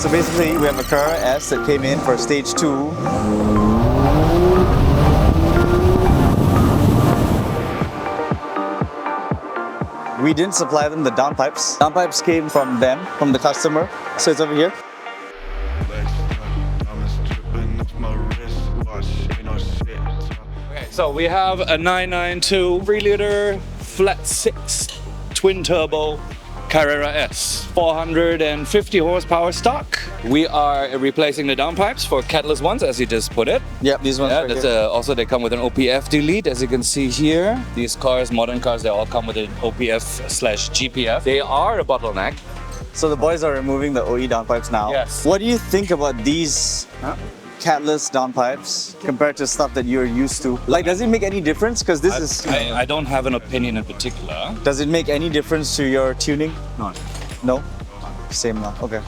So basically, we have a Carrera S that came in for stage 2. We didn't supply them the downpipes. Downpipes came from them, from the customer. So it's over here. Okay, so we have a 992 3-liter flat 6 twin turbo Carrera S, 450 horsepower stock. We are replacing the downpipes for catless ones, as you just put it. Yep, these ones. Yeah, that's, also they come with an OPF delete, as you can see here. These cars, modern cars, they all come with an OPF/GPF. They are a bottleneck. So the boys are removing the OE downpipes now. Yes. What do you think about these catless downpipes compared to stuff that you're used to? Like, does it make any difference? Because this is... I don't have an opinion in particular. Does it make any difference to your tuning? No. No? Same now, okay.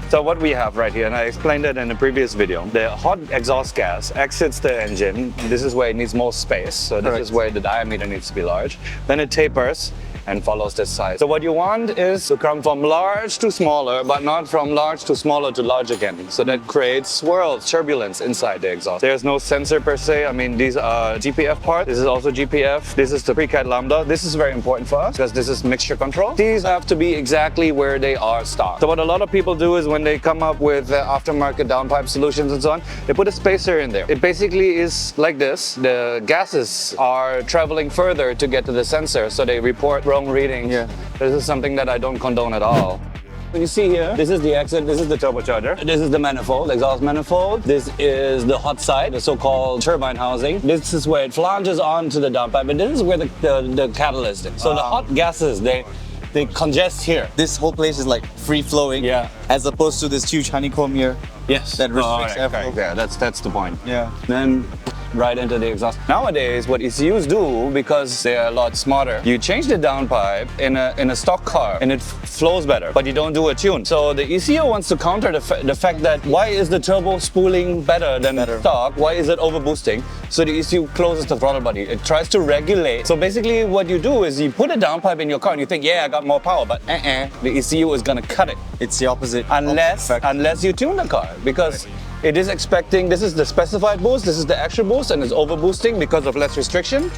So what we have right here, and I explained it in a previous video, the hot exhaust gas exits the engine. This is where it needs more space. So this is where the diameter needs to be large. Then it tapers and follows this size. So what you want is to come from large to smaller, but not from large to smaller to large again. So that creates swirls, turbulence inside the exhaust. There's no sensor per se. I mean, these are GPF parts. This is also GPF. This is the pre-cat lambda. This is very important for us because this is mixture control. These have to be exactly where they are stock. So what a lot of people do is when they come up with aftermarket downpipe solutions and so on, they put a spacer in there. It basically is like this. The gases are traveling further to get to the sensor, so they report wrong readings. Yeah. This is something that I don't condone at all. When you see here, this is the exit, this is the turbocharger, this is the manifold, exhaust manifold, this is the hot side, the so-called turbine housing. This is where it flanges onto the downpipe, and this is where the catalyst is. So the hot gases, they congest here. This whole place is like free-flowing, as opposed to this huge honeycomb here. Yes. That restricts airflow. Yeah, that's the point. Yeah. Then right into the exhaust. Nowadays, what ECUs do, because they're a lot smarter, you change the downpipe in a stock car and it flows better, but you don't do a tune. So the ECU wants to counter the fact that why is the turbo spooling better than stock? Why is it overboosting? So the ECU closes the throttle body. It tries to regulate. So basically what you do is you put a downpipe in your car and you think, yeah, I got more power, but the ECU is gonna cut it. It's the opposite. Unless you tune the car, because it is expecting, this is the specified boost, this is the extra boost, and it's overboosting because of less restriction.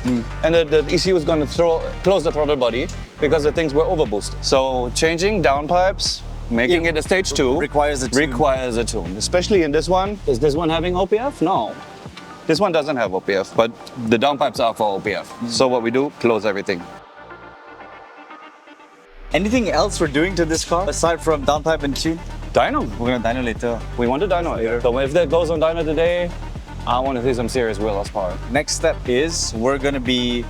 And the ECU is going to close the throttle body because the things were overboosted. So changing downpipes, making it a stage 2 requires a tune. Especially in this one. Is this one having OPF? No. This one doesn't have OPF, but the downpipes are for OPF. So what we do, close everything. Anything else we're doing to this car aside from downpipe and tune? Dyno. We're gonna dyno later. We want to dyno later. So if that goes on dyno today, I want to see some serious wheel-loss power. Next step is we're gonna be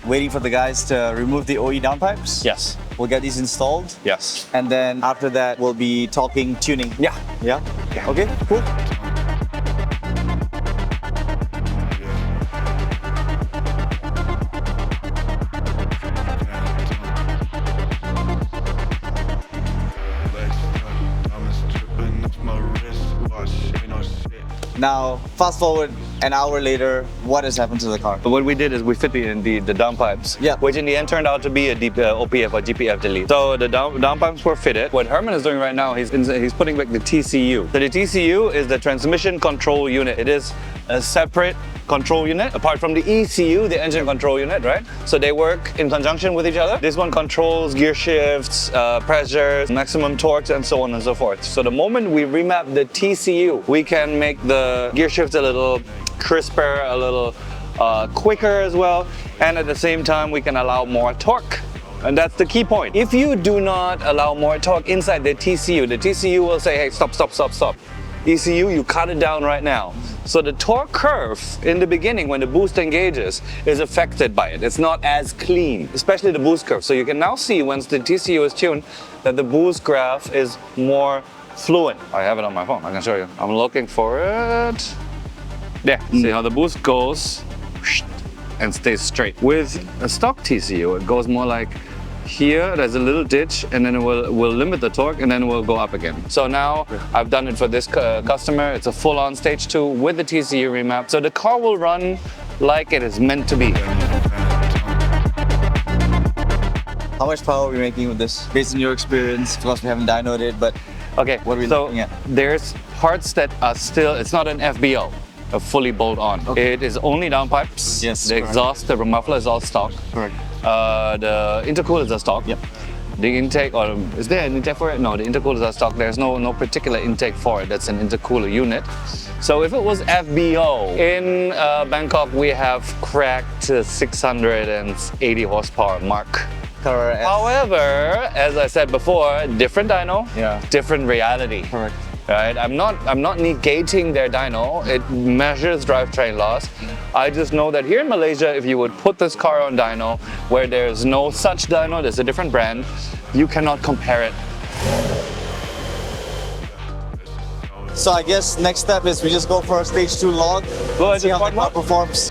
waiting for the guys to remove the OE downpipes. Yes. We'll get these installed. Yes. And then after that, we'll be talking tuning. Yeah. Yeah? Okay, cool. Now, fast forward an hour later, what has happened to the car? But what we did is we fit the downpipes, which in the end turned out to be a deep OPF or GPF delete. So the downpipes were fitted. What Herman is doing right now, he's putting back the TCU. So the TCU is the transmission control unit. It is a separate control unit, apart from the ECU, the engine control unit, right? So they work in conjunction with each other. This one controls gear shifts, pressures, maximum torques, and so on and so forth. So the moment we remap the TCU, we can make the gear shifts a little crisper, a little quicker as well, and at the same time we can allow more torque. And that's the key point. If you do not allow more torque inside the TCU will say, hey, stop. ECU, you cut it down right now. So the torque curve in the beginning, when the boost engages, is affected by it. It's not as clean, especially the boost curve. So you can now see once the TCU is tuned that the boost graph is more fluent. I have it on my phone, I can show you. I'm looking for it. There, see how the boost goes and stays straight. With a stock TCU, it goes more like here, there's a little ditch, and then it will limit the torque, and then it will go up again. So now I've done it for this customer. It's a full-on stage 2 with the TCU remap. So the car will run like it is meant to be. How much power are we making with this? Based on your experience, of course we haven't dynoed it, but Okay, What are we so looking at? there's parts that are still, it's not an FBO, a fully bolt-on. Okay. It is only downpipes. Yes, The correct. exhaust, the muffler is all stock. Correct. The intercoolers are stock. Yep. The intake, or is there an intake for it? No, the intercoolers are stock. There's no particular intake for it. That's an intercooler unit. So if it was FBO, in Bangkok we have cracked 680 horsepower mark. Carrera S. However, as I said before, different dyno, Yeah. different reality. Correct. Right? I'm not negating their dyno. It measures drivetrain loss. I just know that here in Malaysia, if you would put this car on dyno, where there's no such dyno, there's a different brand, you cannot compare it. So I guess next step is we just go for a stage 2 log. Go ahead, See how the just car walk. performs.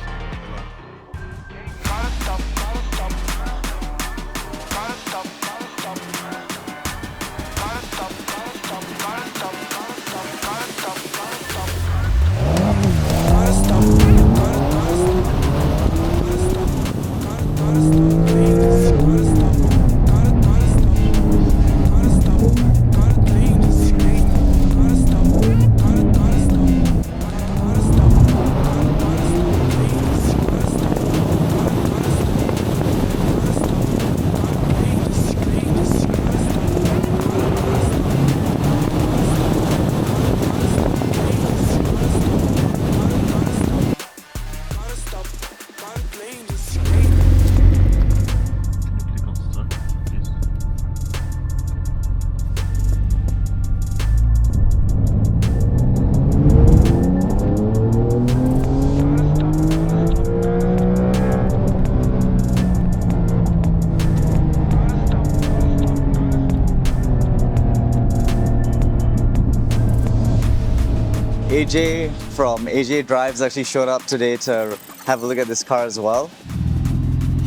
AJ from AJ Drives actually showed up today to have a look at this car as well.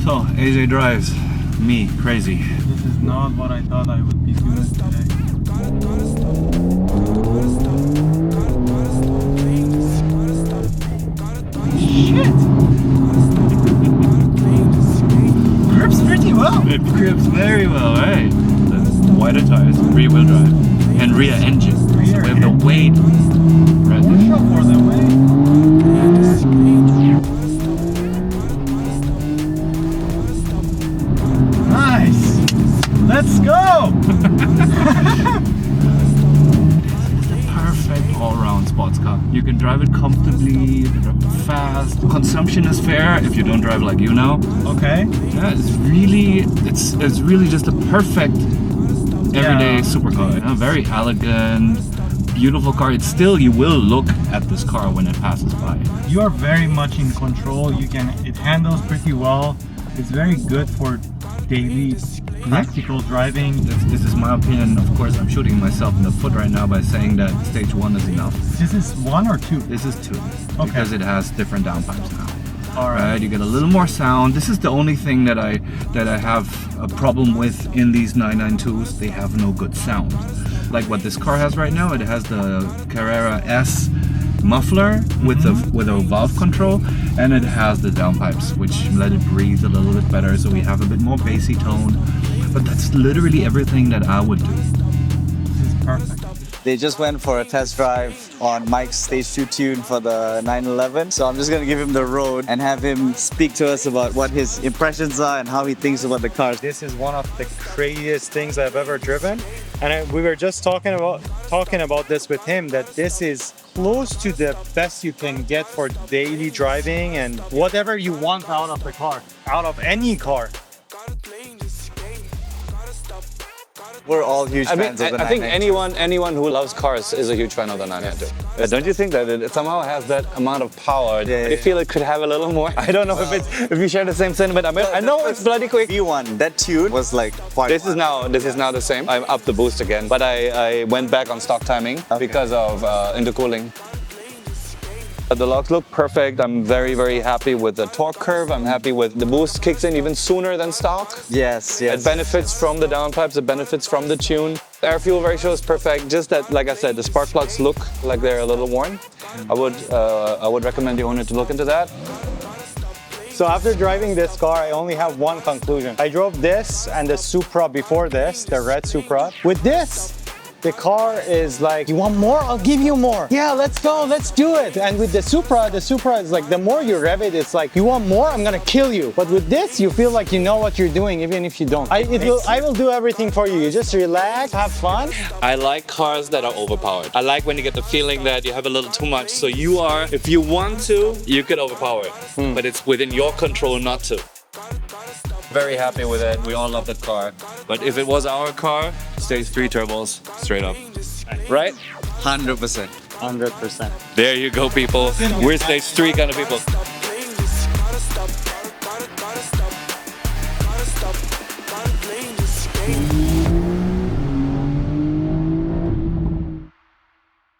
So, AJ drives me crazy. This is not what I thought I would be doing today. Shit! Grips pretty well. It grips very well, right? The wider tires, rear wheel drive, and rear engine. So we have the weight. Right. Porsche for the way. Nice! Let's go! Perfect all-round sports car. You can drive it comfortably, you can drive it fast. Consumption is fair if you don't drive like you now. Okay. Yeah, it's really just a perfect everyday supercar. You know? Very elegant, beautiful car. It's still, you will look at this car when it passes by. You are very much in control. It handles pretty well. It's very good for daily practical driving. This is my opinion. Of course, I'm shooting myself in the foot right now by saying that stage 1 is enough. This is 1 or 2? This is 2, Okay. because it has different downpipes now. All right. You get a little more sound. This is the only thing that I have a problem with in these 992s. They have no good sound. Like what this car has right now, it has the Carrera S muffler with a valve control, and it has the downpipes, which let it breathe a little bit better, so we have a bit more bassy tone. But that's literally everything that I would do. This is perfect. They just went for a test drive on Mike's Stage 2 tune for the 911. So I'm just going to give him the road and have him speak to us about what his impressions are and how he thinks about the car. This is one of the craziest things I've ever driven. And we were just talking about this with him, that this is close to the best you can get for daily driving and whatever you want out of the car, out of any car. We're all huge fans of the 992. I think anyone who loves cars is a huge fan of the 992. Don't you think that it somehow has that amount of power? Yeah, You feel it could have a little more? I don't know if you share the same sentiment. I know it's bloody quick. V1, that tune was like quite This is now the same. I'm up the boost again, but I went back on stock timing because of intercooling. The logs look perfect. I'm very, very happy with the torque curve. I'm happy with the boost kicks in even sooner than stock. Yes. It benefits from the downpipes, it benefits from the tune. Air-fuel ratio is perfect, just that, like I said, the spark plugs look like they're a little worn. I would recommend the owner to look into that. So after driving this car, I only have one conclusion. I drove this and the Supra before this, the red Supra. With this the car is like, you want more? I'll give you more. Yeah, let's go, let's do it. And with the Supra is like, the more you rev it, it's like, you want more? I'm gonna kill you. But with this, you feel like you know what you're doing, even if you don't. I will do everything for you. You just relax, have fun. I like cars that are overpowered. I like when you get the feeling that you have a little too much. So you are, if you want to, you could overpower it. But it's within your control not to. Very happy with it. We all love that car. But if it was our car, stage 3 turbos, straight up. Right? 100%. 100%. There you go, people. We're stage 3 kind of people.